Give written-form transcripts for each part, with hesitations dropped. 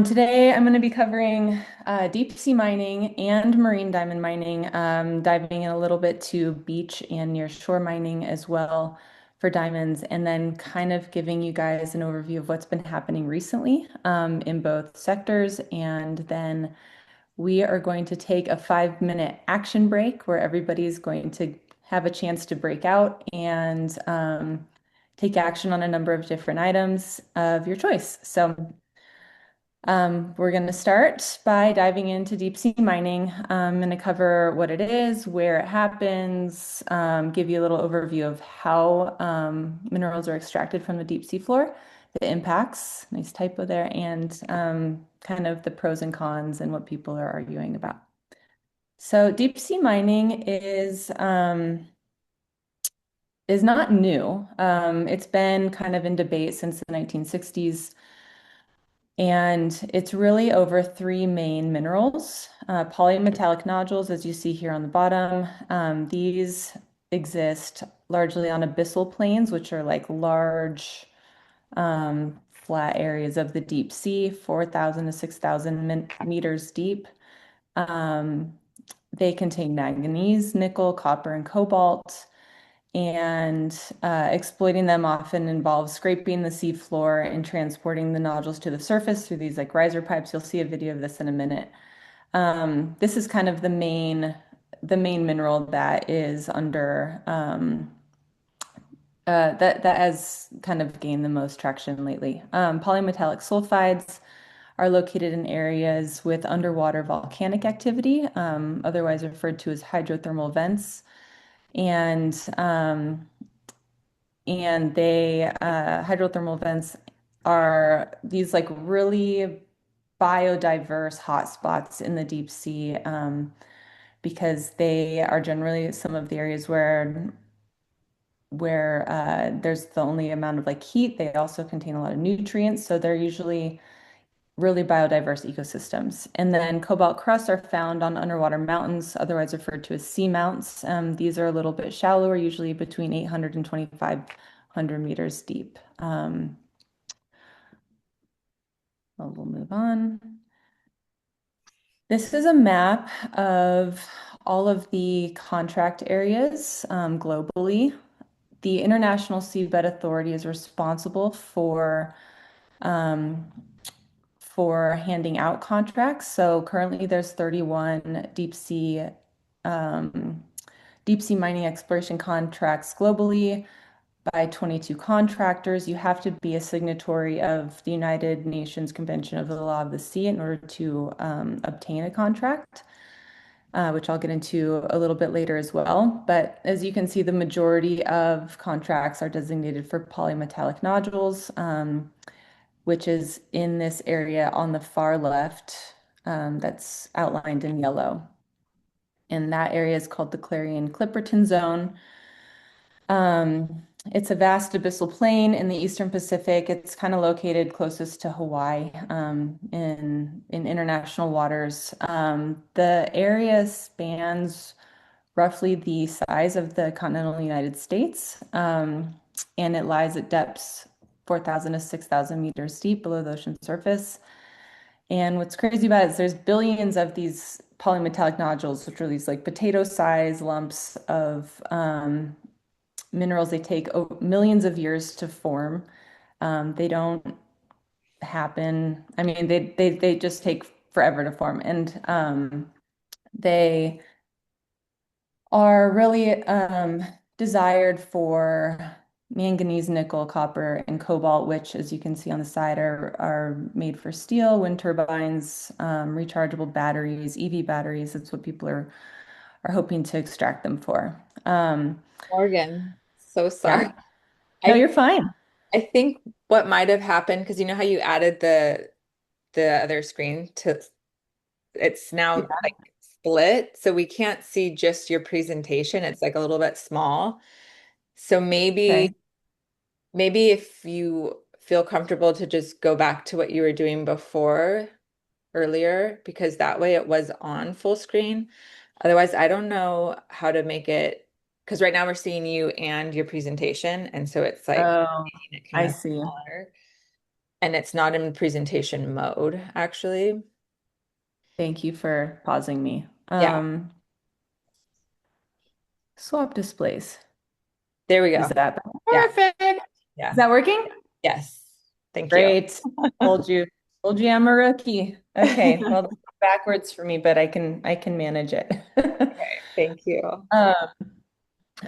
Today, I'm going to be covering deep sea mining and marine diamond mining, diving in a little bit to beach and near shore mining as well for diamonds, and then kind of giving you guys an overview of what's been happening recently in both sectors. And then we are going to take a 5-minute action break where everybody's going to have a chance to break out and take action on a number of different items of your choice. We're going to start by diving into deep sea mining. I'm going to cover what it is, where it happens, give you a little overview of how minerals are extracted from the deep sea floor, the impacts, nice typo there, and kind of the pros and cons and what people are arguing about. So deep sea mining is not new. It's been kind of in debate since the 1960s. And it's really over three main minerals. Polymetallic nodules, as you see here on the bottom, these exist largely on abyssal plains, which are like large flat areas of the deep sea, 4,000 to 6,000 meters deep. Um, they contain manganese, nickel, copper, and cobalt. And exploiting them often involves scraping the seafloor and transporting the nodules to the surface through these like riser pipes. You'll see a video of this in a minute. This is kind of the main mineral that is under that has kind of gained the most traction lately. Polymetallic sulfides are located in areas with underwater volcanic activity, otherwise referred to as hydrothermal vents. And they hydrothermal vents are these like really biodiverse hotspots in the deep sea, because they are generally some of the areas where there's the only amount of like heat. They also contain a lot of nutrients, so they're usually really biodiverse ecosystems. And then cobalt crusts are found on underwater mountains, otherwise referred to as seamounts. These are a little bit shallower, usually between 800 and 2,500 meters deep. We'll move on. This is a map of all of the contract areas globally. The International Seabed Authority is responsible um, for handing out contracts. So currently there's 31 um, deep sea mining exploration contracts globally by 22 contractors. You have to be a signatory of the United Nations Convention of the Law of the Sea in order to obtain a contract, which I'll get into a little bit later as well. But as you can see, the majority of contracts are designated for polymetallic nodules, which is in this area on the far left, that's outlined in yellow. And that area is called the Clarion-Clipperton Zone. It's a vast abyssal plain in the Eastern Pacific. It's kind of located closest to Hawaii, in international waters. The area spans roughly the size of the continental United States, and it lies at depths 4,000 to 6,000 meters deep below the ocean surface. And what's crazy about it is there's billions of these polymetallic nodules, which are these like potato-sized lumps of minerals. They take millions of years to form. They don't happen. I mean, they just take forever to form, and they are really desired for manganese, nickel, copper, and cobalt, which, as you can see on the side, are made for steel, wind turbines, rechargeable batteries, EV batteries. That's what people are hoping to extract them for. Morgan, so sorry. Yeah. No, I you're fine. I think what might have happened, because you know how you added the other screen to it's now Yeah. like split, so we can't see just your presentation. It's like a little bit small. So maybe Okay. maybe if you feel comfortable to just go back to what you were doing before earlier, because that way it was on full screen. Otherwise, I don't know how to make it because right now we're seeing you and your presentation, and so it's like Oh, making it kind I of see. smaller. and it's not in presentation mode, actually. Thank you for pausing me. Yeah, Swap displays. there we Is go. that Yeah, perfect? Is yeah, that working? yes. Thank you. Great. Told you. Told you I'm a rookie. Okay. Well, backwards for me, but I can manage it. Thank you. Um,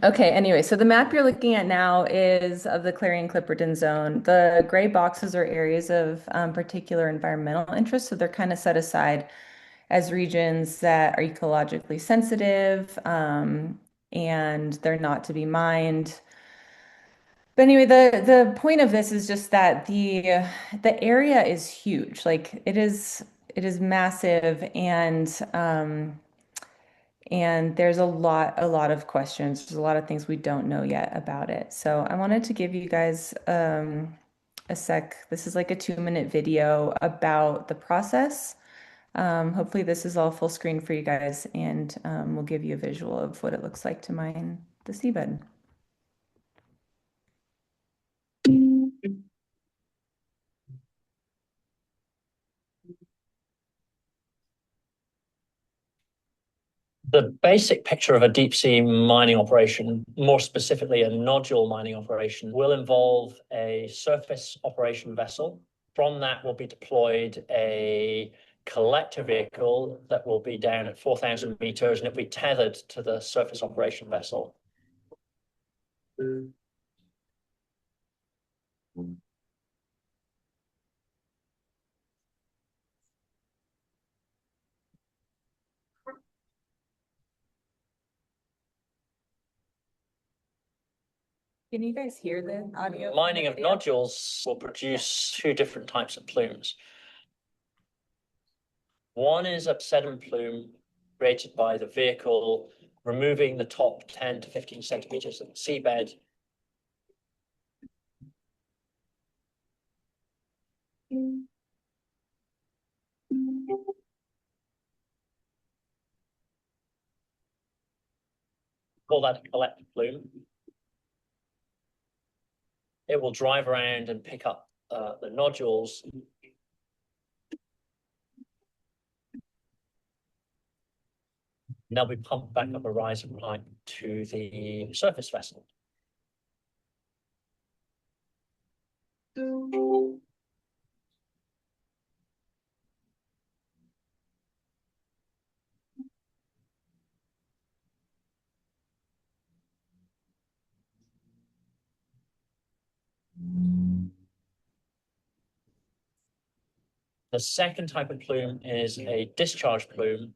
okay, anyway, so the map you're looking at now is of the Clarion-Clipperton Zone. The gray boxes are areas of particular environmental interest, so they're kind of set aside as regions that are ecologically sensitive, and they're not to be mined. But anyway, the point of this is just that the area is huge. Like it is massive, and there's a lot of questions. There's a lot of things we don't know yet about it. So I wanted to give you guys a sec. This is like a 2-minute video about the process. Hopefully this is all full screen for you guys, and we'll give you a visual of what it looks like to mine the seabed. The basic picture of a deep sea mining operation, more specifically a nodule mining operation, will involve a surface operation vessel. From that will be deployed a collector vehicle that will be down at 4,000 meters and it'll be tethered to the surface operation vessel. Can you guys hear the audio? Mining of nodules will produce two different types of plumes. One is a sediment plume created by the vehicle removing the top 10 to 15 centimeters of the seabed. Call that a collector plume. It will drive around and pick up the nodules. And they'll be pumped back up a rising pipe to the surface vessel. The second type of plume is a discharge plume,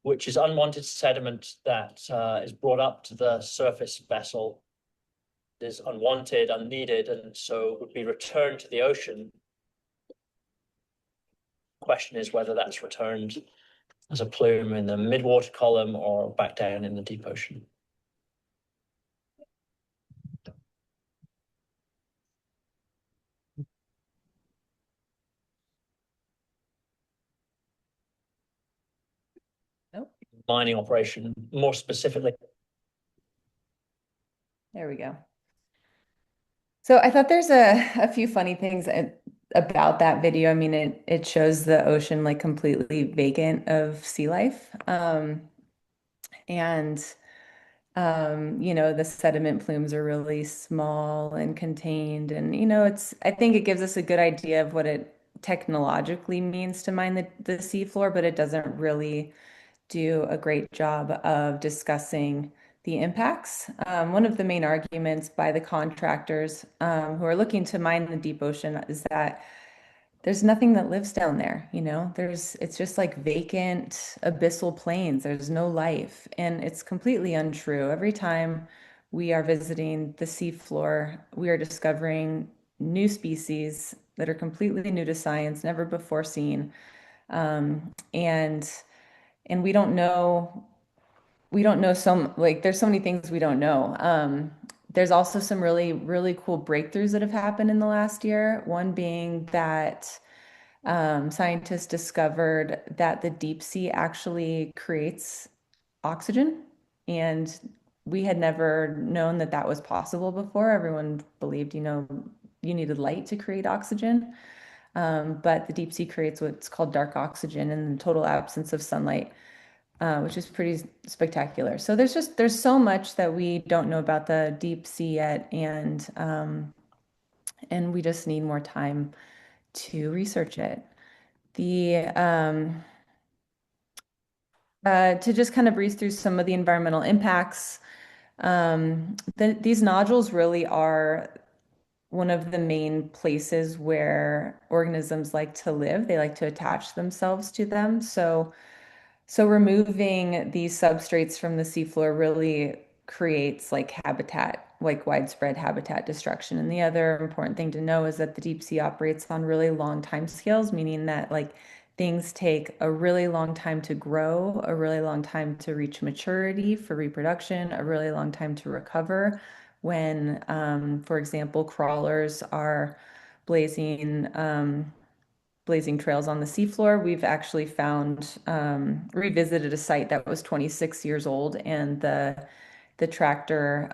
which is unwanted sediment that is brought up to the surface vessel. It is unwanted, unneeded, and so would be returned to the ocean. The question is whether that's returned as a plume in the mid-water column or back down in the deep ocean. Nope. Mining operation, more specifically. There we go. So I thought there's a few funny things about that video. I mean, it shows the ocean like completely vacant of sea life. And the sediment plumes are really small and contained. And, I think it gives us a good idea of what it technologically means to mine the seafloor, but it doesn't really do a great job of discussing the impacts. One of the main arguments by the contractors who are looking to mine the deep ocean is that there's nothing that lives down there, it's just like vacant abyssal plains. There's no life, and it's completely untrue. Every time we are visiting the seafloor, we are discovering new species that are completely new to science, never before seen. And we don't know some, like, there's so many things we don't know. There's also some really, really cool breakthroughs that have happened in the last year. One being that scientists discovered that the deep sea actually creates oxygen. And we had never known that that was possible before. Everyone believed, you needed light to create oxygen. But the deep sea creates what's called dark oxygen in the total absence of sunlight, which is pretty spectacular. So there's so much that we don't know about the deep sea yet, and we just need more time to research it. The To just kind of breeze through some of the environmental impacts. These nodules really are one of the main places where organisms like to live. They like to attach themselves to them. So removing these substrates from the seafloor really creates like habitat, like widespread habitat destruction. And the other important thing to know is that the deep sea operates on really long time scales, meaning that like things take a really long time to grow, a really long time to reach maturity for reproduction, a really long time to recover. When, for example, crawlers are blazing blazing trails on the seafloor. We've actually found revisited a site that was 26 years old, and the tractor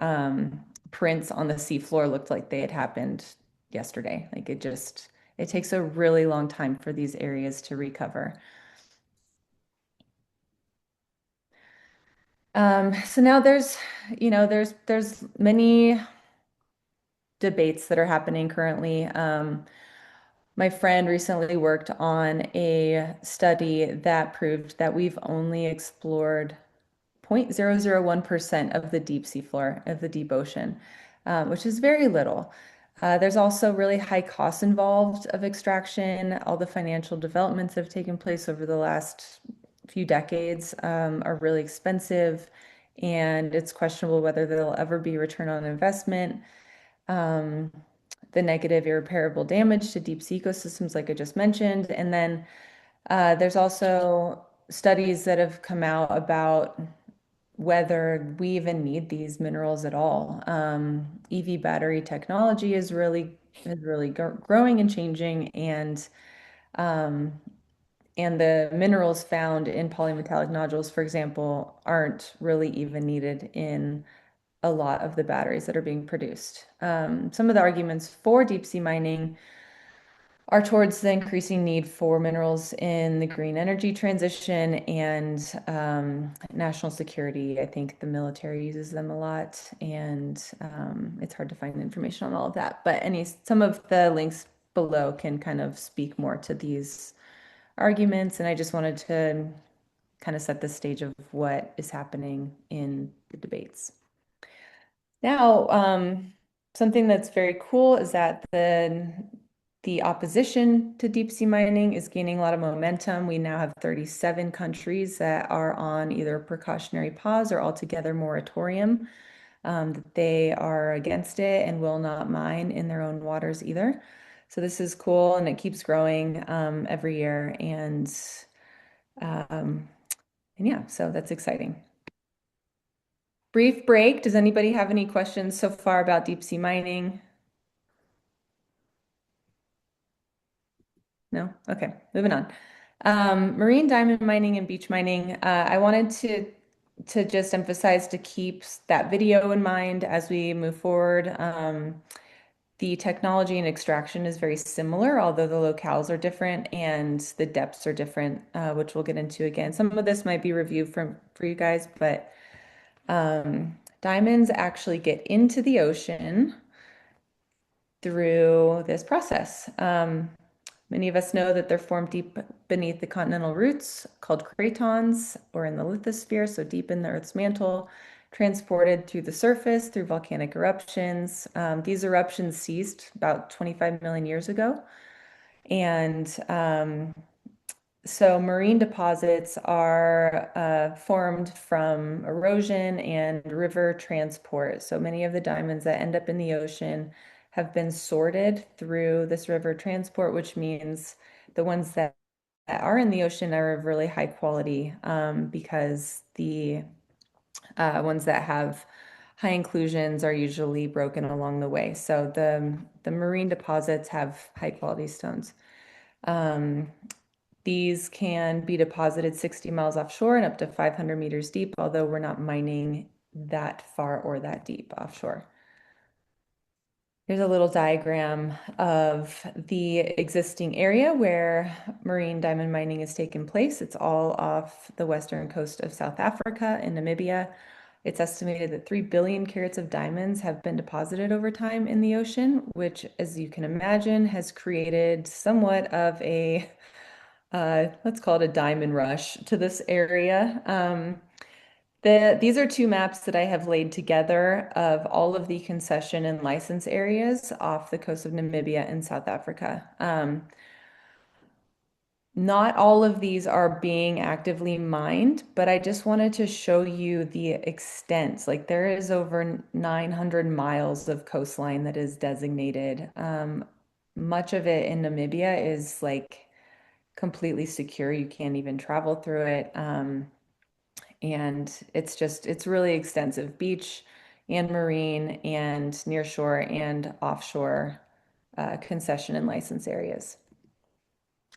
prints on the seafloor looked like they had happened yesterday. Like it takes a really long time for these areas to recover. So now there's many debates that are happening currently. My friend recently worked on a study that proved that we've only explored 0.001% of the deep sea floor of the deep ocean, which is very little. There's also really high costs involved of extraction. All the financial developments that have taken place over the last few decades are really expensive, and it's questionable whether there'll ever be return on investment. Um, the negative irreparable damage to deep sea ecosystems, like I just mentioned. And then there's also studies that have come out about whether we even need these minerals at all. EV battery technology is really growing and changing, um, and the minerals found in polymetallic nodules, for example, aren't really even needed in a lot of the batteries that are being produced. Some of the arguments for deep sea mining are towards the increasing need for minerals in the green energy transition and national security. I think the military uses them a lot, and it's hard to find information on all of that. But some of the links below can kind of speak more to these arguments, and I just wanted to kind of set the stage of what is happening in the debates. Now, something that's very cool is that the opposition to deep sea mining is gaining a lot of momentum. We now have 37 countries that are on either a precautionary pause or altogether moratorium. That they are against it and will not mine in their own waters either. So this is cool, and it keeps growing every year. Um, and yeah, so that's exciting. Brief break. Does anybody have any questions so far about deep sea mining? No? Okay, moving on. Marine diamond mining and beach mining. I wanted to just emphasize to keep that video in mind as we move forward. The technology and extraction is very similar, although the locales are different and the depths are different, which we'll get into again. Some of this might be reviewed for you guys, but diamonds actually get into the ocean through this process. Many of us know that they're formed deep beneath the continental roots called cratons or in the lithosphere, so deep in the Earth's mantle, transported through the surface through volcanic eruptions. These eruptions ceased about 25 million years ago. And so marine deposits are formed from erosion and river transport. So many of the diamonds that end up in the ocean have been sorted through this river transport, which means the ones that are in the ocean are of really high quality because the ones that have high inclusions are usually broken along the way. So the marine deposits have high quality stones. These can be deposited 60 miles offshore and up to 500 meters deep, although we're not mining that far or that deep offshore. Here's a little diagram of the existing area where marine diamond mining has taken place. It's all off the western coast of South Africa and Namibia. It's estimated that 3 billion carats of diamonds have been deposited over time in the ocean, which, as you can imagine, has created somewhat of a, let's call it a diamond rush to this area. These are two maps that I have laid together of all of the concession and license areas off the coast of Namibia and South Africa. Not all of these are being actively mined, but I just wanted to show you the extent. Like there is over 900 miles of coastline that is designated. Much of it in Namibia is like completely secure. You can't even travel through it. And it's really extensive beach and marine and nearshore and offshore concession and license areas.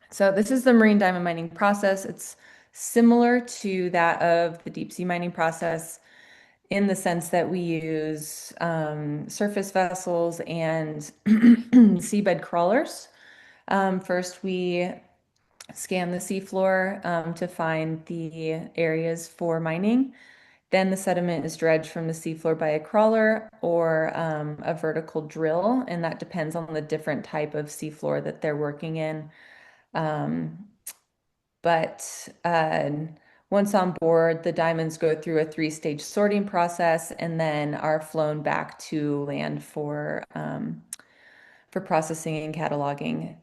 So this is the marine diamond mining process. It's similar to that of the deep sea mining process in the sense that we use surface vessels and seabed crawlers. First, we scan the seafloor to find the areas for mining. Then the sediment is dredged from the seafloor by a crawler or a vertical drill, and that depends on the different type of seafloor that they're working in. But once on board, the diamonds go through a three-stage sorting process and then are flown back to land for processing and cataloging.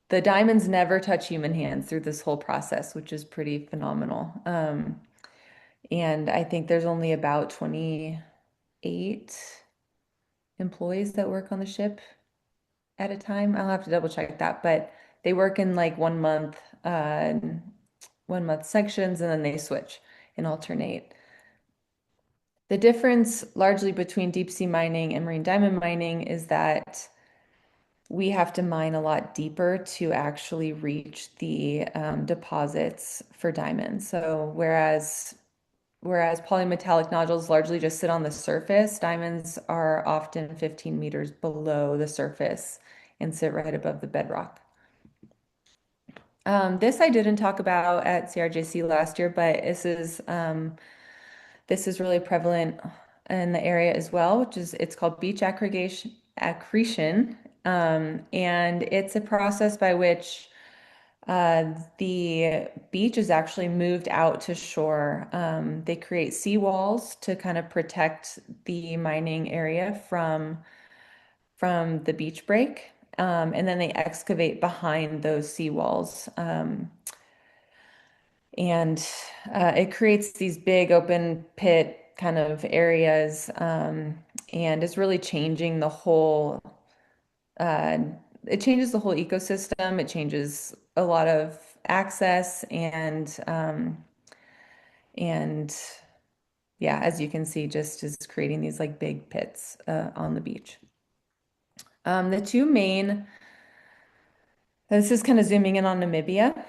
The diamonds never touch human hands through this whole process, which is pretty phenomenal. And I think there's only about 28 employees that work on the ship at a time. I'll have to double check that, but they work in like 1 month sections and then they switch and alternate. The difference largely between deep sea mining and marine diamond mining is that we have to mine a lot deeper to actually reach the deposits for diamonds. So whereas polymetallic nodules largely just sit on the surface, diamonds are often 15 meters below the surface and sit right above the bedrock. This I didn't talk about at CRJC last year, but this is really prevalent in the area as well, it's called beach accretion, and it's a process by which the beach is actually moved out to shore. They create seawalls to kind of protect the mining area from the beach break. And then they excavate behind those seawalls. And it creates these big open pit kind of areas, and it's really changing the whole uh, it changes the whole ecosystem. It changes a lot of access and yeah, as you can see, just is creating these like big pits on the beach. The two main This is kind of zooming in on Namibia.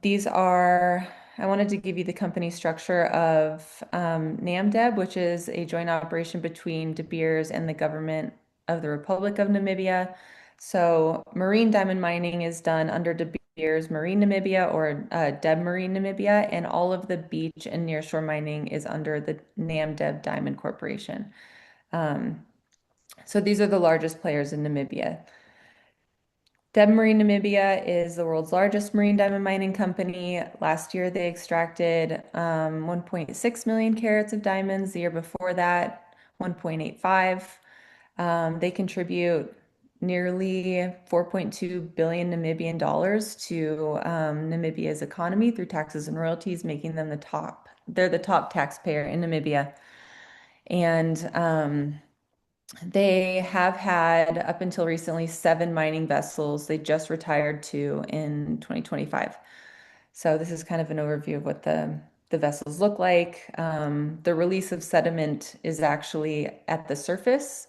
These are, I wanted to give you the company structure of NAMDEB, which is a joint operation between De Beers and the government of the Republic of Namibia. So marine diamond mining is done under De Beers Marine Namibia or DEB Marine Namibia, and all of the beach and nearshore mining is under the NAMDEB Diamond Corporation. So these are the largest players in Namibia. DEB Marine Namibia is the world's largest marine diamond mining company. Last year, they extracted 1.6 million carats of diamonds. The year before that, 1.85. They contribute nearly 4.2 billion Namibian dollars to Namibia's economy through taxes and royalties, making them they're the top taxpayer in Namibia. And they have had, up until recently, 7 mining vessels. They just retired 2 in 2025. So this is kind of an overview of what the vessels look like. The release of sediment is actually at the surface,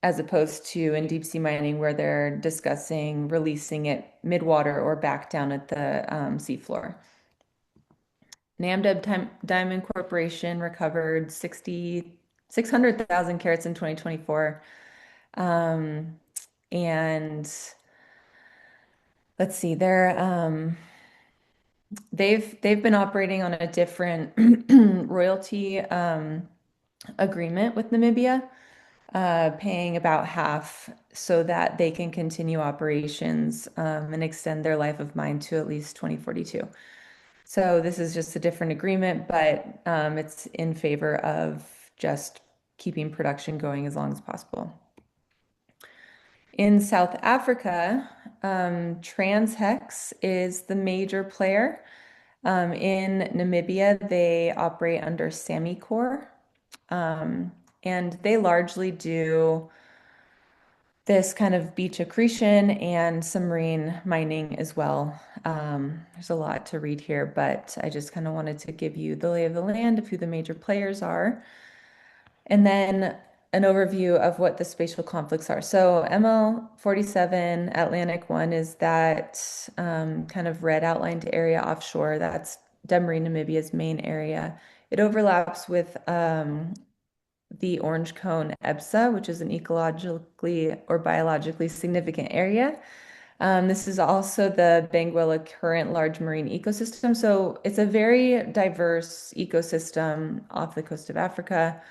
as opposed to in deep sea mining where they're discussing releasing it midwater or back down at the seafloor. NAMDEB Diamond Corporation recovered 600,000 carats in 2024. Um, and let's see, they've been operating on a different royalty agreement with Namibia, paying about half so that they can continue operations and extend their life of mine to at least 2042. So this is just a different agreement, but it's in favor of just keeping production going as long as possible. In South Africa, Transhex is the major player. In Namibia, they operate under Samicor, and they largely do this kind of beach accretion and some marine mining as well. There's a lot to read here, but I just kind of wanted to give you the lay of the land of who the major players are. And then an overview of what the spatial conflicts are. So ML47 Atlantic 1 is that kind of red outlined area offshore. That's Demri, Namibia's main area. It overlaps with the orange cone EBSA, which is an ecologically or biologically significant area. This is also the Benguela Current large marine ecosystem. So it's a very diverse ecosystem off the coast of Africa.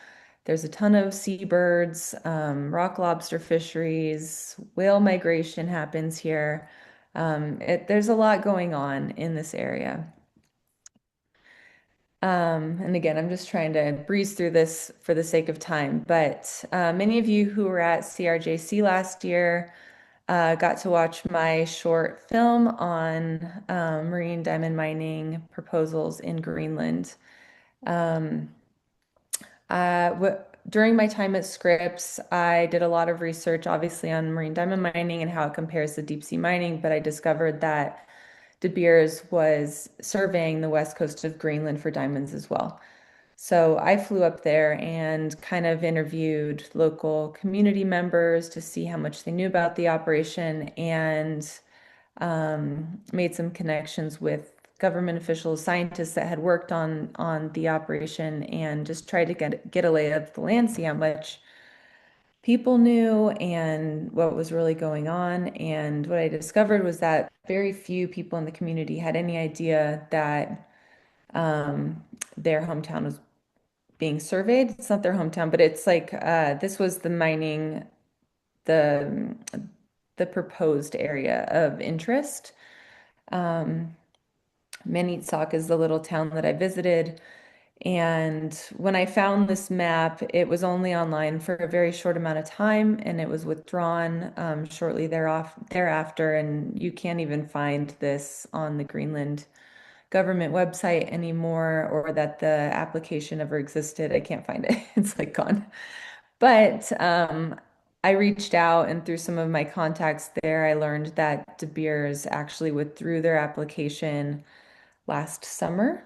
There's a ton of seabirds, rock lobster fisheries, whale migration happens here. There's a lot going on in this area. And again, I'm just trying to breeze through this for the sake of time, but many of you who were at CRJC last year got to watch my short film on marine diamond mining proposals in Greenland. During my time at Scripps, I did a lot of research, obviously, on marine diamond mining and how it compares to deep sea mining, but I discovered that De Beers was surveying the west coast of Greenland for diamonds as well. So I flew up there and kind of interviewed local community members to see how much they knew about the operation and made some connections with government officials, scientists that had worked on the operation, and just tried to get a lay of the land, see how much people knew and what was really going on. And what I discovered was that very few people in the community had any idea that their hometown was being surveyed. It's not their hometown, but it's like this was the mining, the the proposed area of interest. Manitsoq is the little town that I visited. And when I found this map, it was only online for a very short amount of time and it was withdrawn shortly thereafter. And you can't even find this on the Greenland government website anymore or that the application ever existed. I can't find it. It's like gone. But I reached out and through some of my contacts there, I learned that De Beers actually withdrew their application last summer.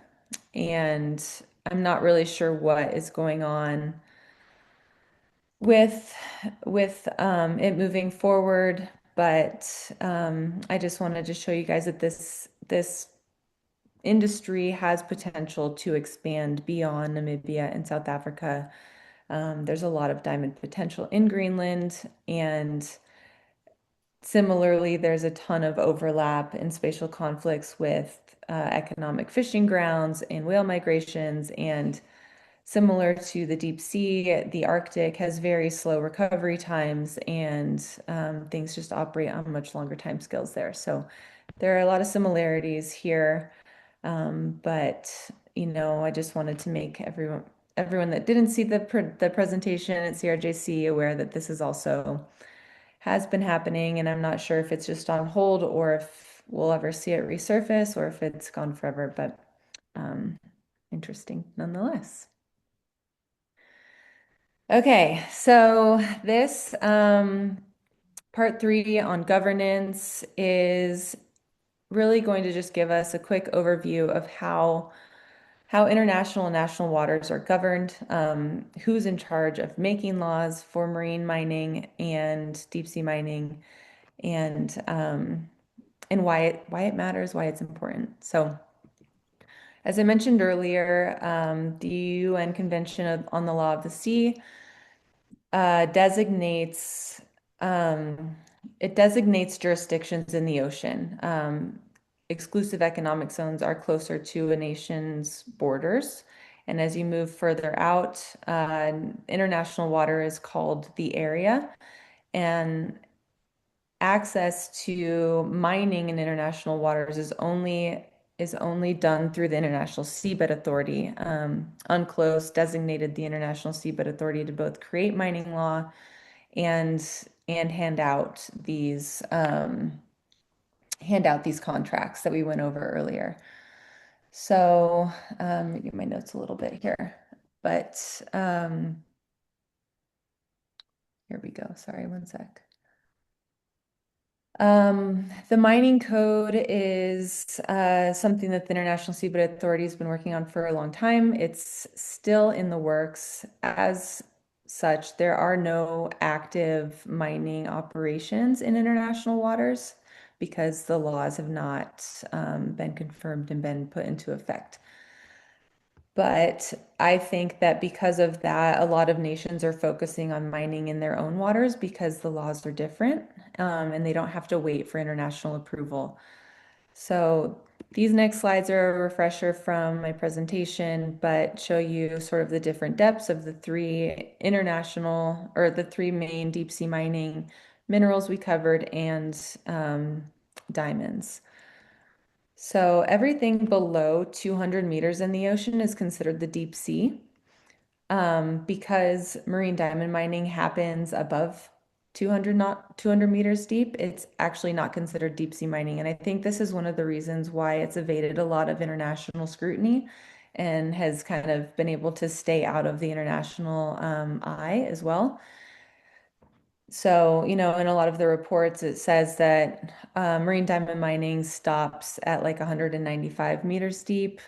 And I'm not really sure what is going on with it moving forward, but I just wanted to show you guys that this industry has potential to expand beyond Namibia and South Africa. There's a lot of diamond potential in Greenland, and similarly, there's a ton of overlap in spatial conflicts with economic fishing grounds and whale migrations. And similar to the deep sea, the Arctic has very slow recovery times, and things just operate on much longer time scales there. So there are a lot of similarities here. But I just wanted to make everyone that didn't see the presentation at CRJC aware that this is also has been happening, and I'm not sure if it's just on hold or if we'll ever see it resurface or if it's gone forever, but interesting nonetheless. Okay, so this part 3 on governance is really going to just give us a quick overview of how international and national waters are governed, who's in charge of making laws for marine mining and deep sea mining, and why it matters, why it's important. So, as I mentioned earlier, the UN Convention on the Law of the Sea designates Um, it designates jurisdictions in the ocean. Exclusive economic zones are closer to a nation's borders. And as you move further out, international water is called the area. And access to mining in international waters is only done through the International Seabed Authority. UNCLOS designated the International Seabed Authority to both create mining law and hand out these contracts that we went over earlier. So let me get my notes a little bit here. But here we go. Sorry, one sec. The mining code is something that the International Seabed Authority has been working on for a long time. It's still in the works. As such, there are no active mining operations in international waters because the laws have not been confirmed and been put into effect. But I think that because of that, a lot of nations are focusing on mining in their own waters because the laws are different, and they don't have to wait for international approval. So these next slides are a refresher from my presentation, but show you sort of the different depths of the three international or the three main deep sea mining minerals we covered and diamonds. So everything below 200 meters in the ocean is considered the deep sea. Because marine diamond mining happens above 200, not 200 meters deep, it's actually not considered deep sea mining. And I think this is one of the reasons why it's evaded a lot of international scrutiny and has kind of been able to stay out of the international eye as well. So, in a lot of the reports, it says that marine diamond mining stops at like 195 meters deep.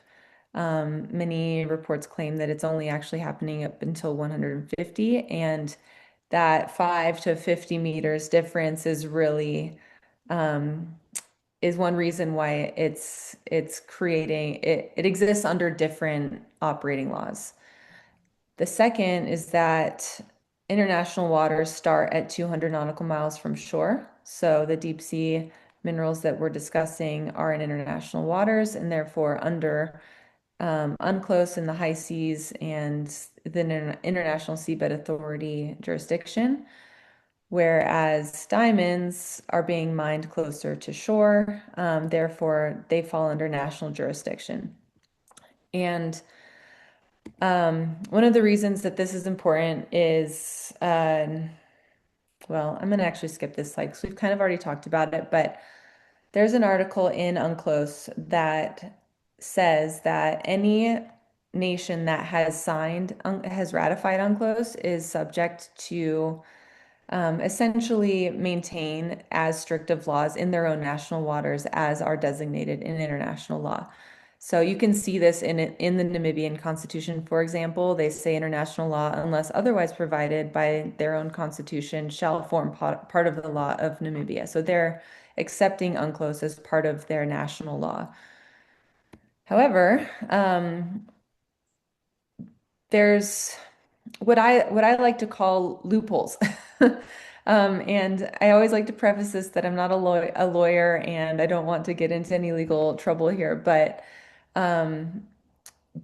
Many reports claim that it's only actually happening up until 150, and that 5 to 50 meters difference is really is one reason why it's creating it exists under different operating laws. The second is that international waters start at 200 nautical miles from shore. So the deep sea minerals that we're discussing are in international waters and therefore under UNCLOS in the high seas and the International Seabed Authority jurisdiction, whereas diamonds are being mined closer to shore, therefore they fall under national jurisdiction. And one of the reasons that this is important is, well, I'm going to actually skip this slide because we've kind of already talked about it, but there's an article in UNCLOS that says that any nation that has ratified UNCLOS is subject to essentially maintain as strict of laws in their own national waters as are designated in international law. So you can see this in the Namibian constitution, for example. They say international law, unless otherwise provided by their own constitution, shall form part of the law of Namibia. So they're accepting UNCLOS as part of their national law. However, there's what I like to call loopholes. And I always like to preface this that I'm not a lawyer and I don't want to get into any legal trouble here, um,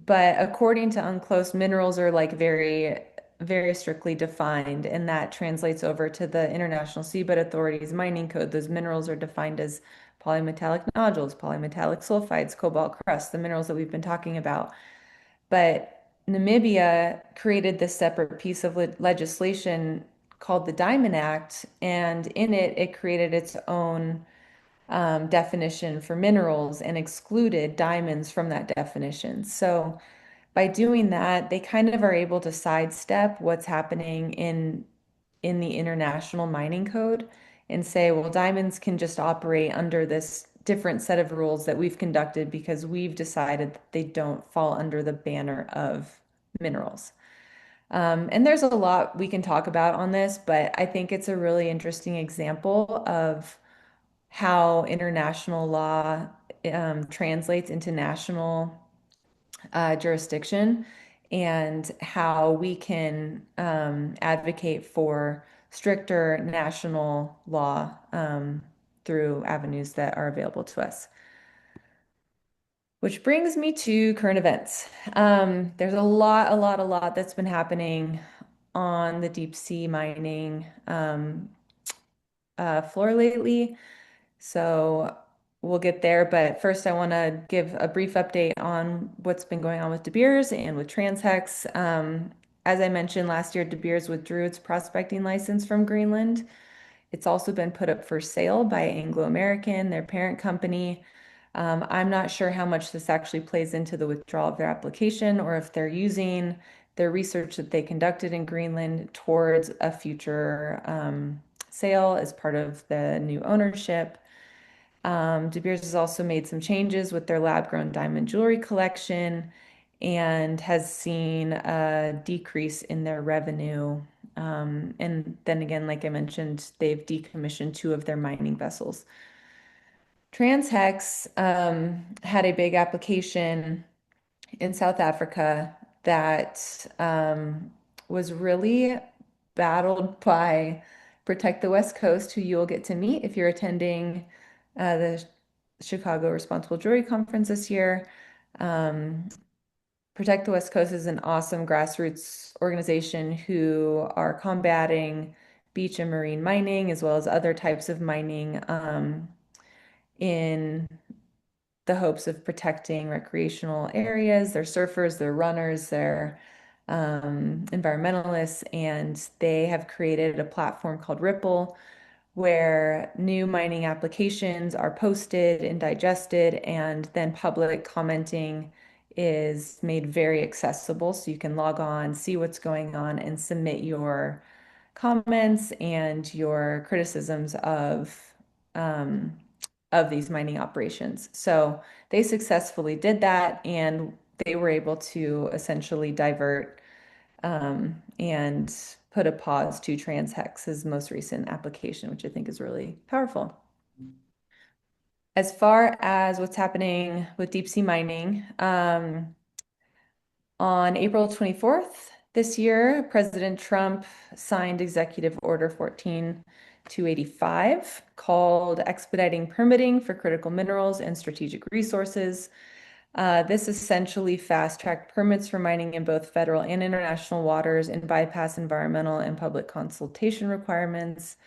but according to UNCLOS, minerals are like very, very strictly defined, and that translates over to the International Seabed Authority's mining code. Those minerals are defined as polymetallic nodules, polymetallic sulfides, cobalt crust, the minerals that we've been talking about. But Namibia created this separate piece of legislation called the Diamond Act, and in it, it created its own definition for minerals and excluded diamonds from that definition. So by doing that, they kind of are able to sidestep what's happening in the international mining code and say, well, diamonds can just operate under this different set of rules that we've conducted because we've decided that they don't fall under the banner of minerals. And there's a lot we can talk about on this, but I think it's a really interesting example of how international law translates into national jurisdiction and how we can advocate for stricter national law through avenues that are available to us. Which brings me to current events. There's a lot that's been happening on the deep sea mining floor lately. So we'll get there. But first, I want to give a brief update on what's been going on with De Beers and with Transhex. As I mentioned last year, De Beers withdrew its prospecting license from Greenland. It's also been put up for sale by Anglo American, their parent company. I'm not sure how much this actually plays into the withdrawal of their application or if they're using their research that they conducted in Greenland towards a future sale as part of the new ownership. De Beers has also made some changes with their lab-grown diamond jewelry collection and has seen a decrease in their revenue. And then again, like I mentioned, they've decommissioned two of their mining vessels. Transhex had a big application in South Africa that was really battled by Protect the West Coast, who you'll get to meet if you're attending the Chicago Responsible Jewelry Conference this year. Protect the West Coast is an awesome grassroots organization who are combating beach and marine mining as well as other types of mining in the hopes of protecting recreational areas. They're surfers, they're runners, they're environmentalists, and they have created a platform called Ripple where new mining applications are posted and digested, and then public commenting is made very accessible. So you can log on, see what's going on, and submit your comments and your criticisms um, of these mining operations. So they successfully did that, and they were able to essentially divert and put a pause to Transhex's most recent application, which I think is really powerful. As far as what's happening with deep sea mining, on April 24th this year, President Trump signed Executive Order 14285 called Expediting Permitting for Critical Minerals and Strategic Resources. This essentially fast-tracked permits for mining in both federal and international waters and bypass environmental and public consultation requirements.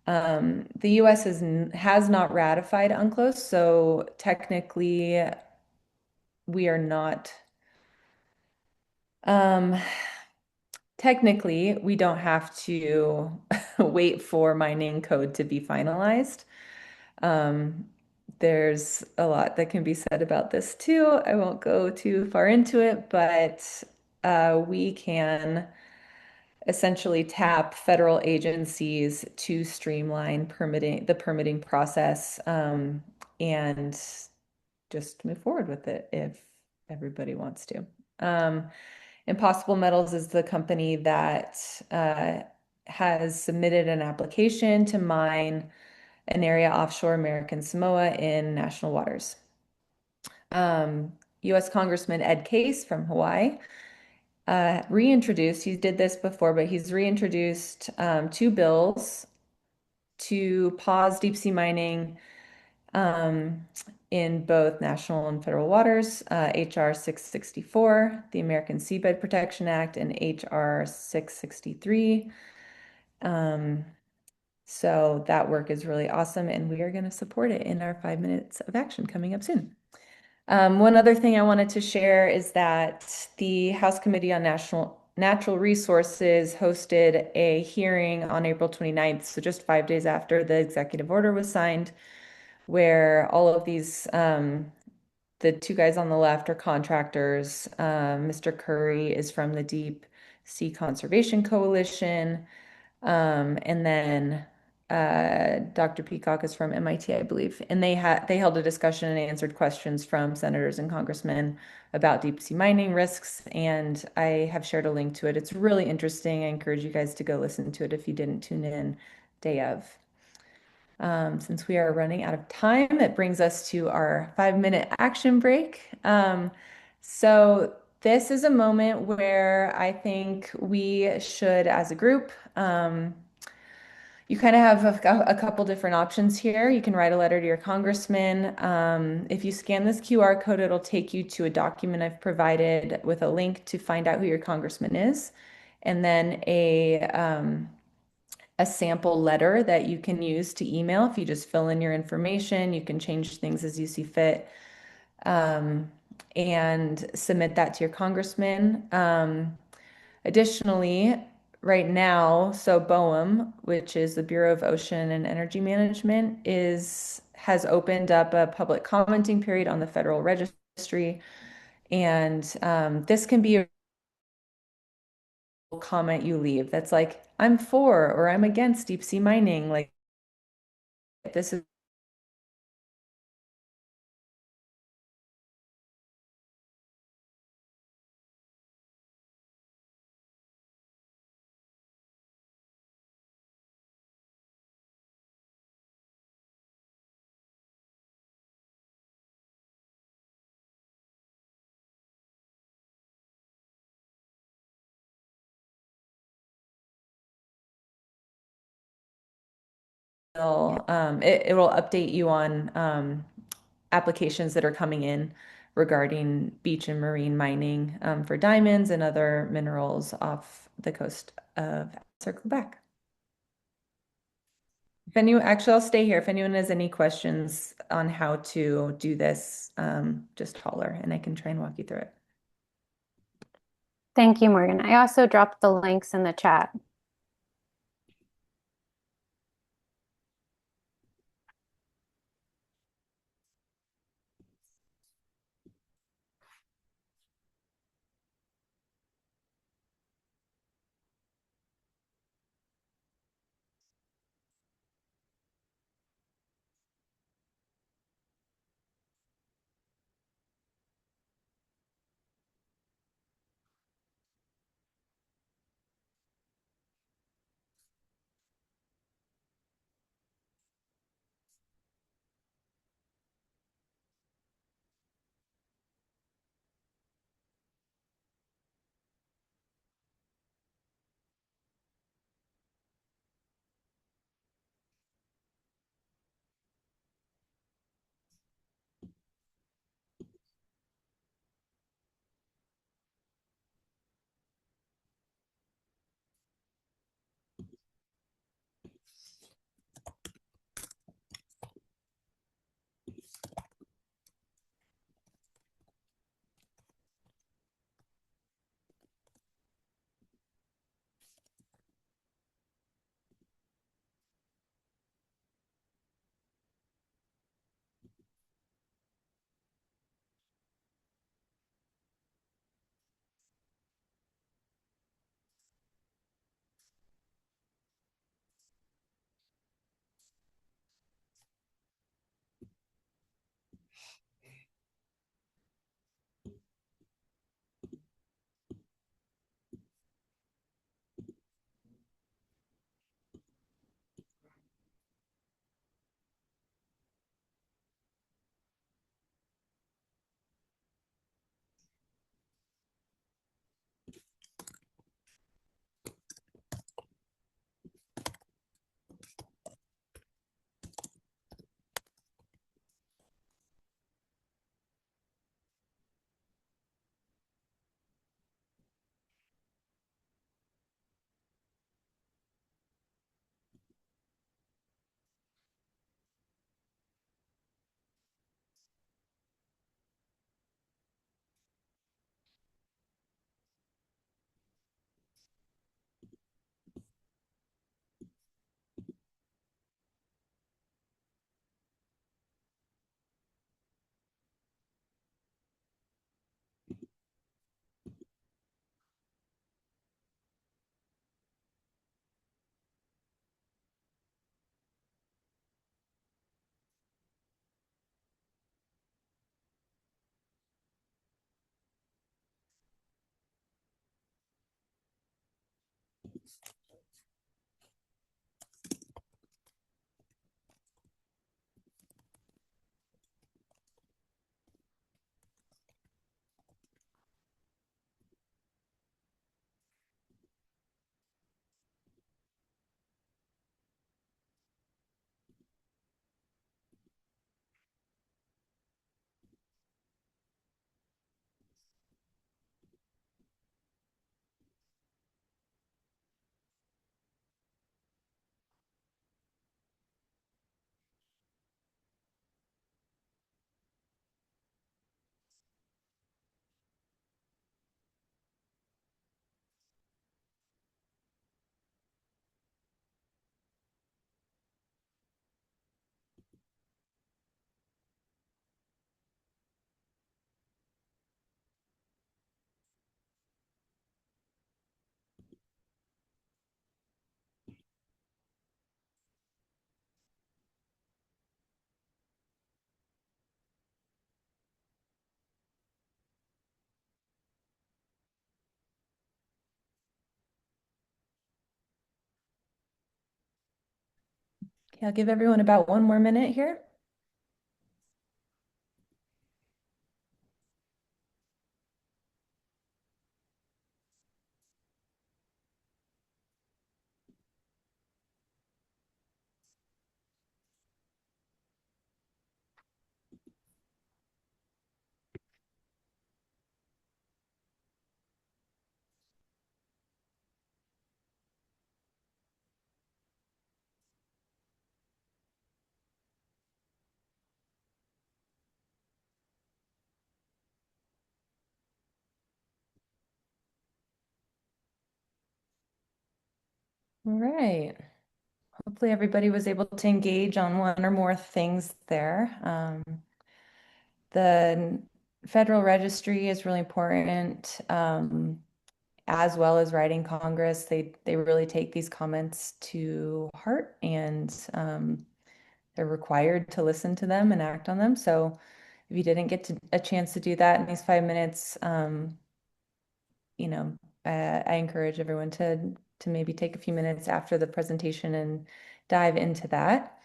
The U.S. has not ratified UNCLOS, so technically we are not. Technically, we don't have to wait for mining code to be finalized. Um, there's a lot that can be said about this too. I won't go too far into it, but we can essentially tap federal agencies to streamline the permitting process, and just move forward with it if everybody wants to. Impossible Metals is the company that has submitted an application to mine an area offshore American Samoa in national waters. U.S. Congressman Ed Case from Hawaii reintroduced, he did this before, but he's reintroduced two bills to pause deep sea mining in both national and federal waters, HR 664, the American Seabed Protection Act, and HR 663. So that work is really awesome, and we are going to support it in our 5 minutes of action coming up soon. One other thing I wanted to share is that the House Committee on Natural Resources hosted a hearing on April 29th, so just 5 days after the executive order was signed, where all of these, the two guys on the left are contractors. Mr. Curry is from the Deep Sea Conservation Coalition. And then Dr. Peacock is from MIT, I believe. And they held a discussion and answered questions from senators and congressmen about deep sea mining risks. And I have shared a link to it. It's really interesting. I encourage you guys to go listen to it if you didn't tune in day of. Since we are running out of time, it brings us to our 5 minute action break. So this is a moment where I think we should, as a group, You kind of have a couple different options here. You can write a letter to your congressman. If you scan this QR code, it'll take you to a document I've provided with a link to find out who your congressman is, and then a sample letter that you can use to email. If you just fill in your information, you can change things as you see fit, and submit that to your congressman. Additionally, right now, so BOEM, which is the Bureau of Ocean and Energy Management, has opened up a public commenting period on the Federal Registry, and this can be a comment you leave that's like, I'm for or I'm against deep sea mining. Like, this is it will update you on applications that are coming in regarding beach and marine mining for diamonds and other minerals off the coast of Circle Back. Actually, I'll stay here. If anyone has any questions on how to do this, just holler and I can try and walk you through it. Thank you, Morgan. I also dropped the links in the chat. Okay, I'll give everyone about 1 more minute here. All right. Hopefully everybody was able to engage on one or more things there. The Federal Registry is really important, as well as writing Congress. They really take these comments to heart, and they're required to listen to them and act on them. So if you didn't get a chance to do that in these 5 minutes, you know, I encourage everyone to maybe take a few minutes after the presentation and dive into that.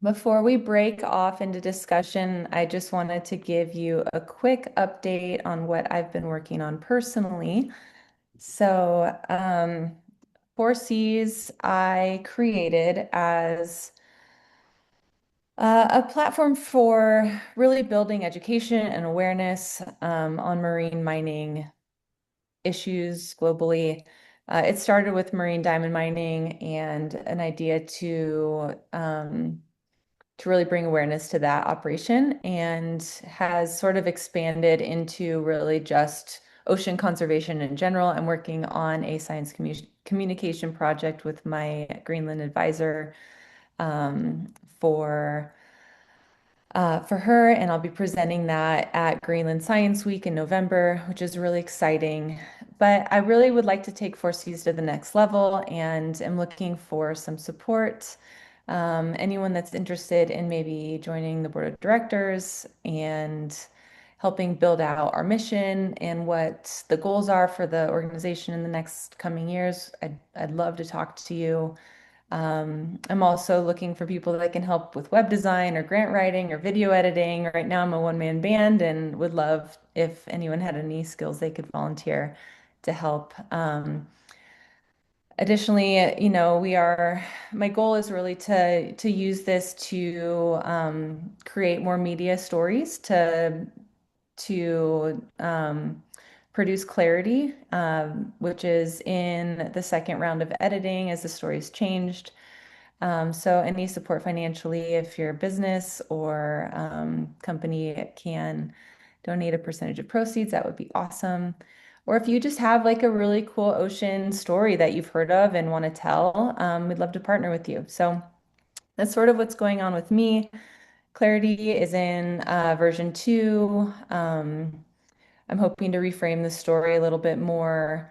Before we break off into discussion, I just wanted to give you a quick update on what I've been working on personally. So, 4Cs I created as a platform for really building education and awareness on marine mining issues globally. It started with marine diamond mining and an idea to really bring awareness to that operation, and has sort of expanded into really just ocean conservation in general. I'm working on a science communication project with my Greenland advisor um, for for her, and I'll be presenting that at Greenland Science Week in November, which is really exciting. But I really would like to take 4Cs to the next level, and am looking for some support. Anyone that's interested in maybe joining the board of directors and helping build out our mission and what the goals are for the organization in the next coming years, I'd love to talk to you. I'm also looking for people that can help with web design or grant writing or video editing. Right now, I'm a one-man band and would love if anyone had any skills they could volunteer to help. Additionally, my goal is really to use this to create more media stories to produce clarity, which is in the second round of editing as the story's changed. So any support financially, if your business or company can donate a percentage of proceeds, that would be awesome. Or if you just have like a really cool ocean story that you've heard of and want to tell, we'd love to partner with you. So that's sort of what's going on with me. Clarity is in version 2. I'm hoping to reframe the story a little bit more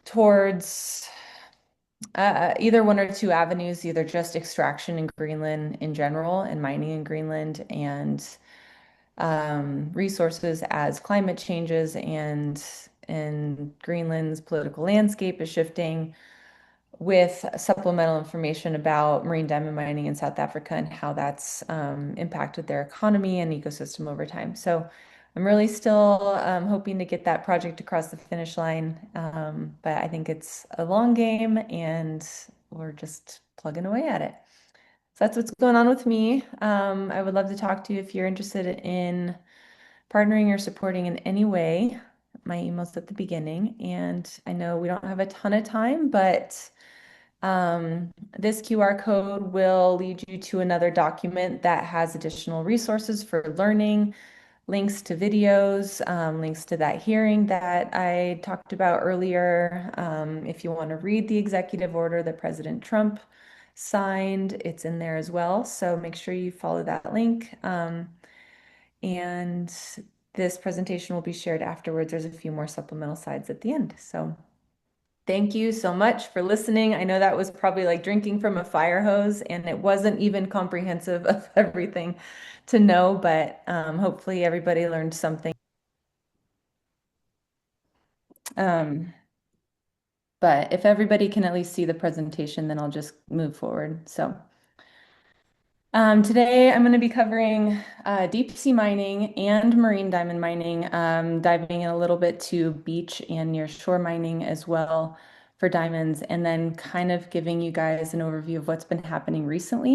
towards either one or two avenues, either just extraction in Greenland in general and mining in Greenland, and resources as climate changes and Greenland's political landscape is shifting, with supplemental information about marine diamond mining in South Africa and how that's impacted their economy and ecosystem over time. So I'm really still hoping to get that project across the finish line, but I think it's a long game and we're just plugging away at it. So that's what's going on with me. I would love to talk to you if you're interested in partnering or supporting in any way. My email's at the beginning, and I know we don't have a ton of time, but this QR code will lead you to another document that has additional resources for learning, links to videos, links to that hearing that I talked about earlier. If you want to read the executive order that President Trump signed, it's in there as well. So make sure you follow that link. And this presentation will be shared afterwards. There's a few more supplemental slides at the end. So thank you so much for listening. I know that was probably like drinking from a fire hose, and it wasn't even comprehensive of everything to know, but hopefully everybody learned something. Um, But if everybody can at least see the presentation, then I'll just move forward. So today I'm going to be covering deep sea mining and marine diamond mining, diving in a little bit to beach and near shore mining as well for diamonds, and then kind of giving you guys an overview of what's been happening recently.